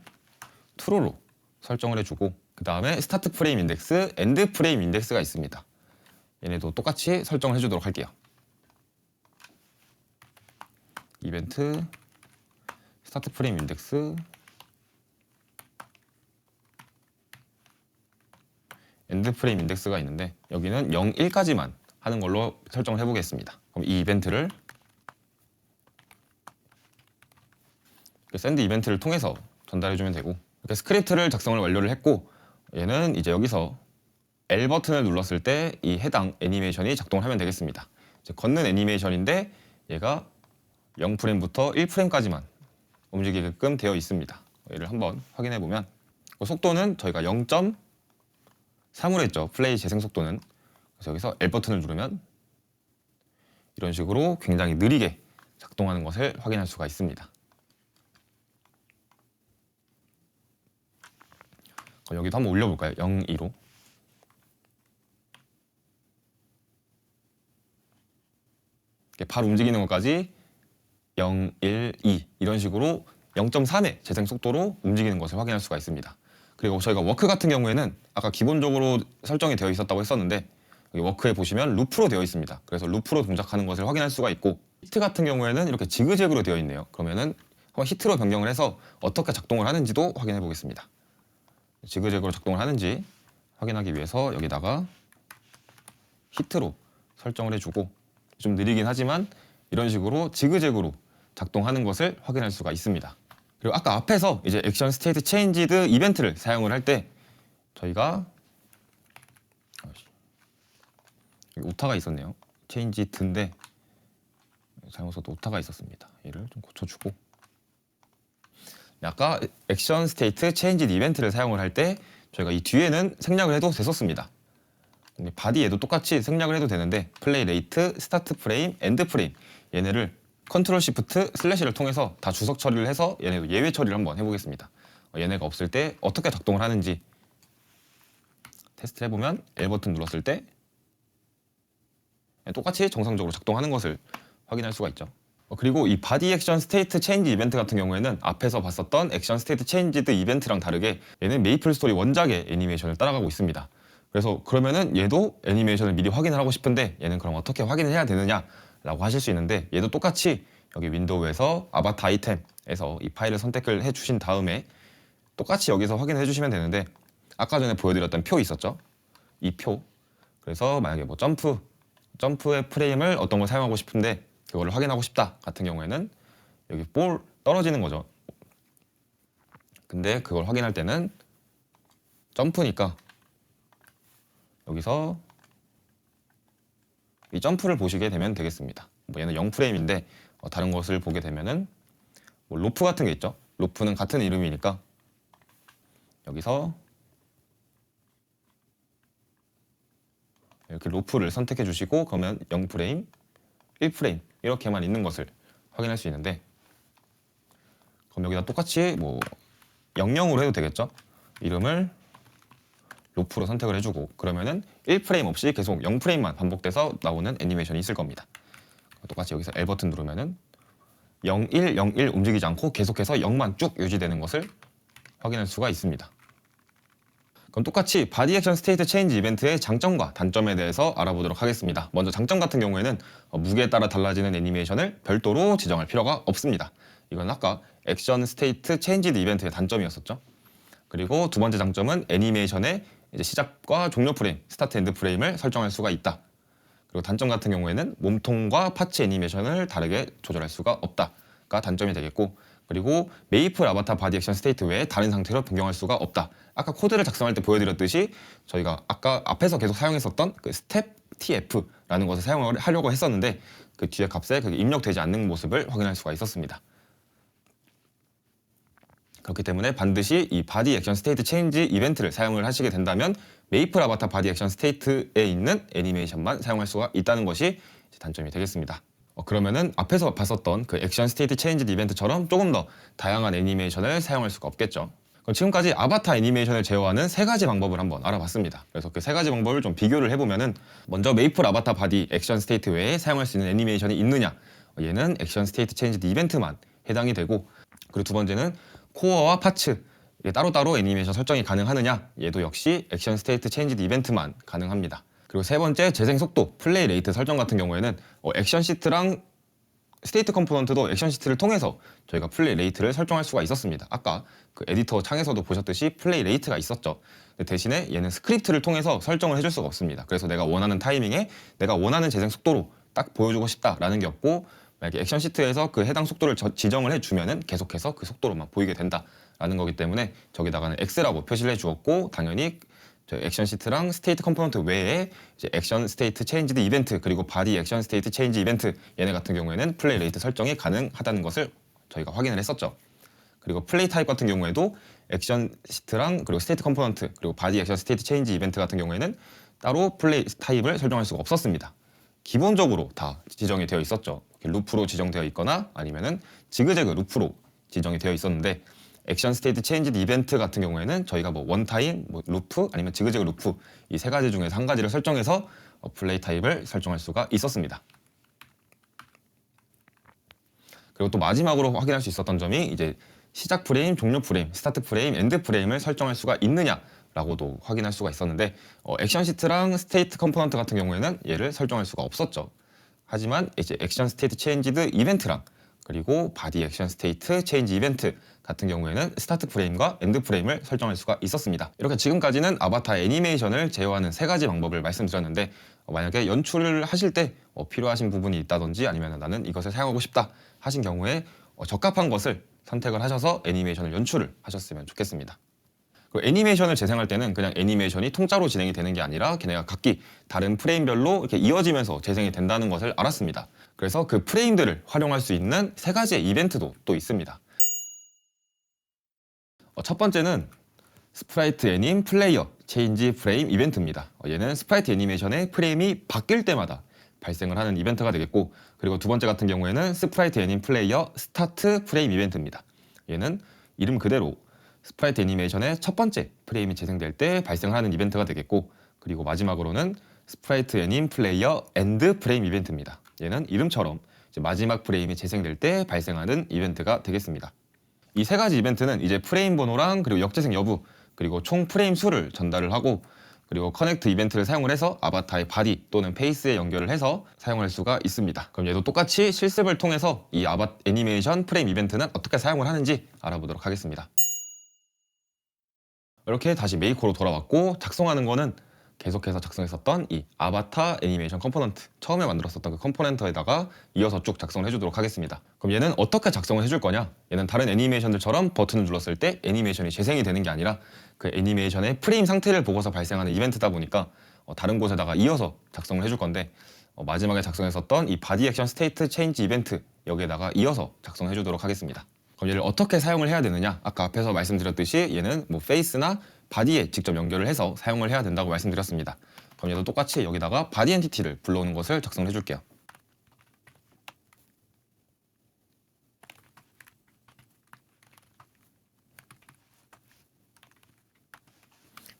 true로 설정을 해주고 그 다음에 스타트 프레임 인덱스, 엔드 프레임 인덱스가 있습니다. 얘네도 똑같이 설정을 해주도록 할게요. 이벤트 스타트 프레임 인덱스 엔드 프레임 인덱스가 있는데 여기는 0, 1까지만 하는 걸로 설정을 해보겠습니다. 그럼 이 이벤트를 샌드 이벤트를 통해서 전달해주면 되고 이렇게 스크립트를 작성을 완료를 했고 얘는 이제 여기서 L 버튼을 눌렀을 때 이 해당 애니메이션이 작동을 하면 되겠습니다. 이제 걷는 애니메이션인데 얘가 0프레임부터 1프레임까지만 움직이게끔 되어 있습니다. 얘를 한번 확인해 보면 속도는 저희가 0.3으로 했죠. 플레이 재생 속도는. 그래서 여기서 L 버튼을 누르면 이런 식으로 굉장히 느리게 작동하는 것을 확인할 수가 있습니다. 여기도 한번 올려볼까요? 0, 2로. 바로 움직이는 것까지 0, 1, 2 이런 식으로 0.3의 재생 속도로 움직이는 것을 확인할 수가 있습니다. 그리고 저희가 워크 같은 경우에는 아까 기본적으로 설정이 되어 있었다고 했었는데 여기 워크에 보시면 루프로 되어 있습니다. 그래서 루프로 동작하는 것을 확인할 수가 있고 히트 같은 경우에는 이렇게 지그재그로 되어 있네요. 그러면은 한번 히트로 변경을 해서 어떻게 작동을 하는지도 확인해 보겠습니다. 지그재그로 작동을 하는지 확인하기 위해서 여기다가 히트로 설정을 해주고 좀 느리긴 하지만 이런 식으로 지그재그로 작동하는 것을 확인할 수가 있습니다. 그리고 아까 앞에서 이제 액션 스테이트 체인지드 이벤트를 사용을 할 때 저희가 여기 오타가 있었네요. 체인지드인데 잘못 써도 오타가 있었습니다. 얘를 좀 고쳐주고 아까 액션 스테이트 체인지드 이벤트를 사용을 할 때 저희가 이 뒤에는 생략을 해도 됐었습니다. 바디에도 똑같이 생략을 해도 되는데 플레이 레이트, 스타트 프레임, 엔드 프레임 얘네를 컨트롤 시프트 슬래시를 통해서 다 주석 처리를 해서 얘네도 예외 처리를 한번 해보겠습니다. 얘네가 없을 때 어떻게 작동을 하는지 테스트를 해보면 L 버튼 눌렀을 때 똑같이 정상적으로 작동하는 것을 확인할 수가 있죠. 그리고 이 바디 액션 스테이트 체인지 이벤트 같은 경우에는 앞에서 봤었던 액션 스테이트 체인지드 이벤트랑 다르게 얘는 메이플 스토리 원작의 애니메이션을 따라가고 있습니다. 그래서 그러면은 얘도 애니메이션을 미리 확인을 하고 싶은데 얘는 그럼 어떻게 확인을 해야 되느냐 라고 하실 수 있는데 얘도 똑같이 여기 윈도우에서 아바타 아이템에서 이 파일을 선택을 해 주신 다음에 똑같이 여기서 확인해 주시면 되는데 아까 전에 보여드렸던 표 있었죠? 이 표. 그래서 만약에 뭐 점프의 프레임을 어떤 걸 사용하고 싶은데 그거를 확인하고 싶다 같은 경우에는 여기 볼 떨어지는 거죠. 근데 그걸 확인할 때는 점프니까 여기서 이 점프를 보시게 되면 되겠습니다. 뭐 얘는 0프레임인데 다른 것을 보게 되면은 뭐 로프 같은 게 있죠. 로프는 같은 이름이니까 여기서 이렇게 로프를 선택해 주시고 그러면 0프레임, 1프레임 이렇게만 있는 것을 확인할 수 있는데 그럼 여기다 똑같이 뭐 00으로 해도 되겠죠. 이름을 로프로 선택을 해주고 그러면은 1프레임 없이 계속 0프레임만 반복돼서 나오는 애니메이션이 있을 겁니다. 똑같이 여기서 L 버튼 누르면은 01, 01 움직이지 않고 계속해서 0만 쭉 유지되는 것을 확인할 수가 있습니다. 그럼 똑같이 바디 액션 스테이트 체인지 이벤트의 장점과 단점에 대해서 알아보도록 하겠습니다. 먼저 장점 같은 경우에는 무게에 따라 달라지는 애니메이션을 별도로 지정할 필요가 없습니다. 이건 아까 액션 스테이트 체인지드 이벤트의 단점이었었죠. 그리고 두 번째 장점은 애니메이션의 이제 시작과 종료 프레임, 스타트 엔드 프레임을 설정할 수가 있다. 그리고 단점 같은 경우에는 몸통과 파츠 애니메이션을 다르게 조절할 수가 없다가 단점이 되겠고, 그리고 메이플 아바타 바디 액션 스테이트 외에 다른 상태로 변경할 수가 없다. 아까 코드를 작성할 때 보여드렸듯이 저희가 아까 앞에서 계속 사용했었던 그 스텝 TF라는 것을 사용을 하려고 했었는데 그 뒤에 값에 그게 입력되지 않는 모습을 확인할 수가 있었습니다. 그렇기 때문에 반드시 이 바디 액션 스테이트 체인지 이벤트를 사용을 하시게 된다면 메이플 아바타 바디 액션 스테이트에 있는 애니메이션만 사용할 수가 있다는 것이 단점이 되겠습니다. 그러면은 앞에서 봤었던 그 액션 스테이트 체인지 이벤트처럼 조금 더 다양한 애니메이션을 사용할 수가 없겠죠. 그럼 지금까지 아바타 애니메이션을 제어하는 세 가지 방법을 한번 알아봤습니다. 그래서 그 세 가지 방법을 좀 비교를 해보면은 먼저 메이플 아바타 바디 액션 스테이트 외에 사용할 수 있는 애니메이션이 있느냐, 얘는 액션 스테이트 체인지 이벤트만 해당이 되고, 그리고 두 번째는 코어와 파츠 따로따로 애니메이션 설정이 가능하느냐, 얘도 역시 액션 스테이트 체인지 이벤트만 가능합니다. 그리고 세 번째, 재생 속도, 플레이 레이트 설정 같은 경우에는 액션 시트랑 스테이트 컴포넌트도 액션 시트를 통해서 저희가 플레이 레이트를 설정할 수가 있었습니다. 아까 그 에디터 창에서도 보셨듯이 플레이 레이트가 있었죠. 대신에 얘는 스크립트를 통해서 설정을 해줄 수가 없습니다. 그래서 내가 원하는 타이밍에 내가 원하는 재생 속도로 딱 보여주고 싶다라는 게 없고, 만약에 액션 시트에서 그 해당 속도를 지정을 해주면은 계속해서 그 속도로만 보이게 된다라는 거기 때문에 저기다가는 X라고 표시를 해주었고, 당연히 액션 시트랑 스테이트 컴포넌트 외에 이제 액션 스테이트 체인지드 이벤트 그리고 바디 액션 스테이트 체인지 이벤트 얘네 같은 경우에는 플레이 레이트 설정이 가능하다는 것을 저희가 확인을 했었죠. 그리고 플레이 타입 같은 경우에도 액션 시트랑 그리고 스테이트 컴포넌트 그리고 바디 액션 스테이트 체인지 이벤트 같은 경우에는 따로 플레이 타입을 설정할 수가 없었습니다. 기본적으로 다 지정이 되어 있었죠. 루프로 지정되어 있거나 아니면은 지그재그 루프로 지정이 되어 있었는데, 액션 스테이트 체인지 이벤트 같은 경우에는 저희가 뭐 원타임, 뭐 루프 아니면 지그재그 루프 이 세 가지 중에서 한 가지를 설정해서 플레이 타입을 설정할 수가 있었습니다. 그리고 또 마지막으로 확인할 수 있었던 점이 이제 시작 프레임, 종료 프레임, 스타트 프레임, 엔드 프레임을 설정할 수가 있느냐라고도 확인할 수가 있었는데, 액션 시트랑 스테이트 컴포넌트 같은 경우에는 얘를 설정할 수가 없었죠. 하지만 이제 액션 스테이트 체인지드 이벤트랑 그리고 바디 액션 스테이트 체인지 이벤트 같은 경우에는 스타트 프레임과 엔드 프레임을 설정할 수가 있었습니다. 이렇게 지금까지는 아바타 애니메이션을 제어하는 세 가지 방법을 말씀드렸는데, 만약에 연출을 하실 때 필요하신 부분이 있다든지 아니면 나는 이것을 사용하고 싶다 하신 경우에 적합한 것을 선택을 하셔서 애니메이션을 연출을 하셨으면 좋겠습니다. 그 애니메이션을 재생할 때는 그냥 애니메이션이 통짜로 진행이 되는 게 아니라 걔네가 각기 다른 프레임별로 이렇게 이어지면서 재생이 된다는 것을 알았습니다. 그래서 그 프레임들을 활용할 수 있는 세 가지의 이벤트도 또 있습니다. 첫 번째는 스프라이트 애님 플레이어 체인지 프레임 이벤트입니다. 얘는 스프라이트 애니메이션의 프레임이 바뀔 때마다 발생을 하는 이벤트가 되겠고, 그리고 두 번째 같은 경우에는 스프라이트 애님 플레이어 스타트 프레임 이벤트입니다. 얘는 이름 그대로 스프라이트 애니메이션의 첫 번째 프레임이 재생될 때 발생하는 이벤트가 되겠고, 그리고 마지막으로는 스프라이트 애님 플레이어 엔드 프레임 이벤트입니다. 얘는 이름처럼 이제 마지막 프레임이 재생될 때 발생하는 이벤트가 되겠습니다. 이 세 가지 이벤트는 이제 프레임 번호랑 그리고 역재생 여부 그리고 총 프레임 수를 전달을 하고, 그리고 커넥트 이벤트를 사용을 해서 아바타의 바디 또는 페이스에 연결을 해서 사용할 수가 있습니다. 그럼 얘도 똑같이 실습을 통해서 이 애니메이션 프레임 이벤트는 어떻게 사용을 하는지 알아보도록 하겠습니다. 이렇게 다시 메이커로 돌아왔고, 작성하는 거는 계속해서 작성했었던 이 아바타 애니메이션 컴포넌트, 처음에 만들었었던 그 컴포넌트에다가 이어서 쭉 작성을 해주도록 하겠습니다. 그럼 얘는 어떻게 작성을 해줄 거냐, 얘는 다른 애니메이션들처럼 버튼을 눌렀을 때 애니메이션이 재생이 되는 게 아니라 그 애니메이션의 프레임 상태를 보고서 발생하는 이벤트다 보니까 다른 곳에다가 이어서 작성을 해줄 건데, 마지막에 작성했었던 이 바디 액션 스테이트 체인지 이벤트 여기에다가 이어서 작성해 주도록 하겠습니다. 그럼 얘를 어떻게 사용을 해야 되느냐, 아까 앞에서 말씀드렸듯이 얘는 뭐 페이스나 바디에 직접 연결을 해서 사용을 해야 된다고 말씀드렸습니다. 그럼 얘도 똑같이 여기다가 바디 엔티티를 불러오는 것을 작성을 해줄게요.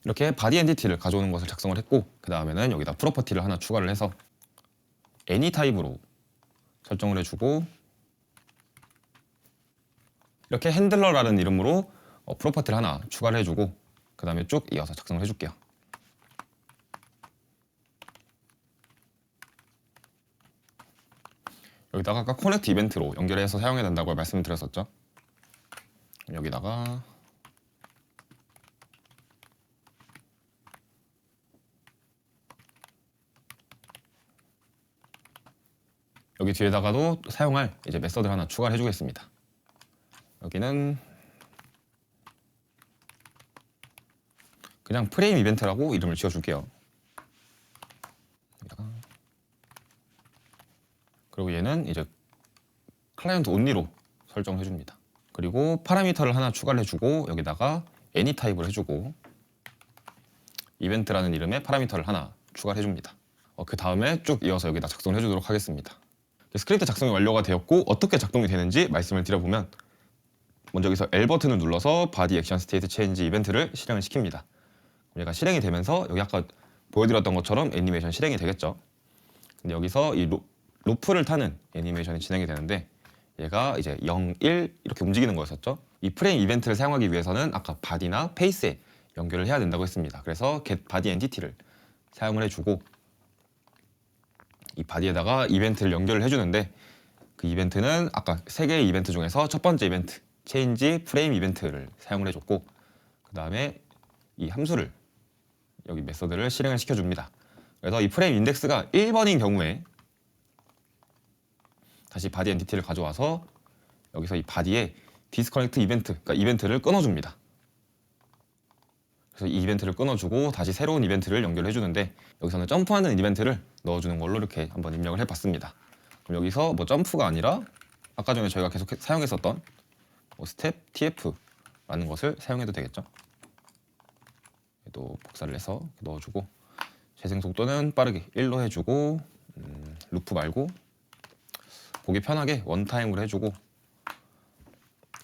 이렇게 바디 엔티티를 가져오는 것을 작성을 했고, 그 다음에는 여기다 프로퍼티를 하나 추가를 해서 애니 타입으로 설정을 해주고, 이렇게 핸들러라는 이름으로 프로퍼티를 하나 추가를 해주고, 그 다음에 쭉 이어서 작성을 해줄게요. 여기다가 아까 커넥트 이벤트로 연결해서 사용해야 된다고 말씀을 드렸었죠. 여기다가 여기 뒤에다가도 사용할 이제 메서드를 하나 추가를 해주겠습니다. 여기는 그냥 프레임 이벤트라고 이름을 지어줄게요. 그리고 얘는 이제 클라이언트 온리로 설정해 줍니다. 그리고 파라미터를 하나 추가를 해주고 여기다가 애니 타입을 해주고 이벤트라는 이름의 파라미터를 하나 추가를 해줍니다. 그 다음에 쭉 이어서 여기다 작성을 해주도록 하겠습니다. 스크립트 작성이 완료가 되었고 어떻게 작동이 되는지 말씀을 드려보면 먼저 여기서 L 버튼을 눌러서 바디 액션 스테이트 체인지 이벤트를 실행을 시킵니다. 얘가 실행이 되면서 여기 아까 보여드렸던 것처럼 애니메이션 실행이 되겠죠. 근데 여기서 이 로프를 타는 애니메이션이 진행이 되는데 얘가 이제 0, 1 이렇게 움직이는 거였었죠. 이 프레임 이벤트를 사용하기 위해서는 아까 바디나 페이스에 연결을 해야 된다고 했습니다. 그래서 get body entity를 사용을 해주고 이 바디에다가 이벤트를 연결을 해주는데 그 이벤트는 아까 3개의 이벤트 중에서 첫 번째 이벤트 change frame 이벤트를 사용을 해줬고 그 다음에 이 함수를 여기 메서드를 실행을 시켜줍니다. 그래서 이 프레임 인덱스가 1번인 경우에 다시 바디 엔티티를 가져와서 여기서 이 바디에 디스커넥트 이벤트, 그러니까 이벤트를 끊어줍니다. 그래서 이 이벤트를 끊어주고 다시 새로운 이벤트를 연결해주는데 여기서는 점프하는 이벤트를 넣어주는 걸로 이렇게 한번 입력을 해봤습니다. 그럼 여기서 뭐 점프가 아니라 아까 전에 저희가 계속 사용했었던 스텝 TF라는 것을 사용해도 되겠죠. 또 복사를 해서 넣어주고 재생 속도는 빠르게 1로 해주고 루프 말고 보기 편하게 원타임으로 해주고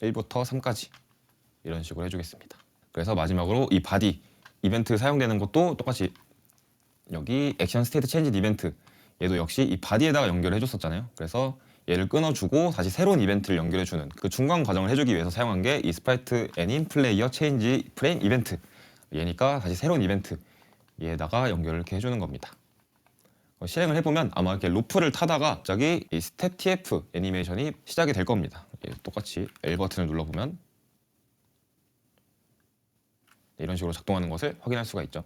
1부터 3까지 이런 식으로 해주겠습니다. 그래서 마지막으로 이 바디 이벤트 사용되는 것도 똑같이 여기 액션 스테이트 체인지 이벤트 얘도 역시 이 바디에다가 연결해 줬었잖아요. 그래서 얘를 끊어주고 다시 새로운 이벤트를 연결해주는 그 중간 과정을 해주기 위해서 사용한 게 이 스프라이트 애닌 플레이어 체인지 프레임 이벤트 얘니까 다시 새로운 이벤트 얘에다가 연결을 이렇게 해주는 겁니다. 실행을 해보면 아마 이렇게 로프를 타다가 갑자기 이 스텝 TF 애니메이션이 시작이 될 겁니다. 똑같이 L 버튼을 눌러보면 이런 식으로 작동하는 것을 확인할 수가 있죠.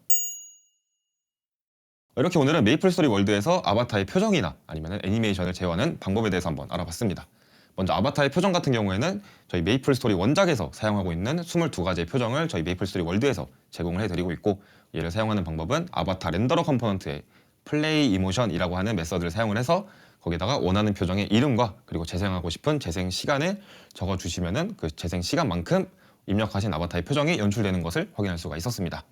이렇게 오늘은 메이플스토리 월드에서 아바타의 표정이나 아니면 애니메이션을 제어하는 방법에 대해서 한번 알아봤습니다. 먼저 아바타의 표정 같은 경우에는 저희 메이플스토리 원작에서 사용하고 있는 22가지의 표정을 저희 메이플스토리 월드에서 제공을 해드리고 있고 얘를 사용하는 방법은 아바타 렌더러 컴포넌트의 플레이 이모션이라고 하는 메서드를 사용을 해서 거기다가 원하는 표정의 이름과 그리고 재생하고 싶은 재생 시간을 적어주시면은 그 재생 시간만큼 입력하신 아바타의 표정이 연출되는 것을 확인할 수가 있었습니다.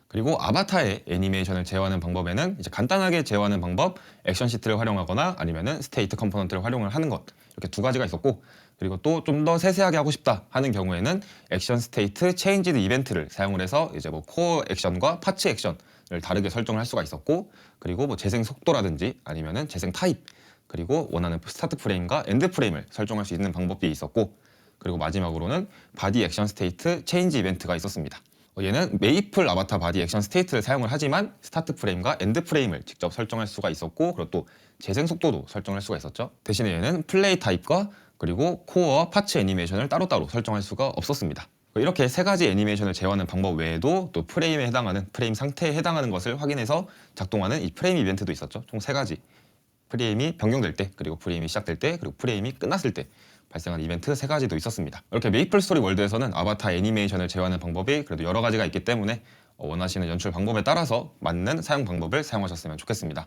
그리고 아바타의 애니메이션을 제어하는 방법에는 이제 간단하게 제어하는 방법, 액션 시트를 활용하거나 아니면은 스테이트 컴포넌트를 활용을 하는 것 이렇게 2가지가 있었고 그리고 또 좀 더 세세하게 하고 싶다 하는 경우에는 액션 스테이트 체인지드 이벤트를 사용을 해서 이제 뭐 코어 액션과 파츠 액션을 다르게 설정을 할 수가 있었고 그리고 뭐 재생 속도라든지 아니면은 재생 타입 그리고 원하는 스타트 프레임과 엔드 프레임을 설정할 수 있는 방법이 있었고 그리고 마지막으로는 바디 액션 스테이트 체인지 이벤트가 있었습니다. 얘는 메이플 아바타 바디 액션 스테이트를 사용을 하지만 스타트 프레임과 엔드 프레임을 직접 설정할 수가 있었고 그리고 또 재생 속도도 설정할 수가 있었죠. 대신에 얘는 플레이 타입과 그리고 코어 파츠 애니메이션을 따로따로 설정할 수가 없었습니다. 이렇게 3가지 애니메이션을 제어하는 방법 외에도 또 프레임에 해당하는 프레임 상태에 해당하는 것을 확인해서 작동하는 이 프레임 이벤트도 있었죠. 총 3가지. 프레임이 변경될 때 그리고 프레임이 시작될 때 그리고 프레임이 끝났을 때 발생한 이벤트 3가지도 있었습니다. 이렇게 메이플스토리 월드에서는 아바타 애니메이션을 제어하는 방법이 그래도 여러 가지가 있기 때문에 원하시는 연출 방법에 따라서 맞는 사용 방법을 사용하셨으면 좋겠습니다.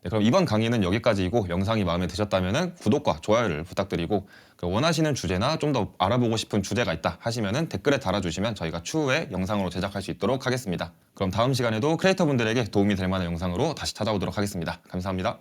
네, 그럼 이번 강의는 여기까지이고 영상이 마음에 드셨다면 구독과 좋아요를 부탁드리고 원하시는 주제나 좀 더 알아보고 싶은 주제가 있다 하시면 댓글에 달아주시면 저희가 추후에 영상으로 제작할 수 있도록 하겠습니다. 그럼 다음 시간에도 크리에이터분들에게 도움이 될 만한 영상으로 다시 찾아오도록 하겠습니다. 감사합니다.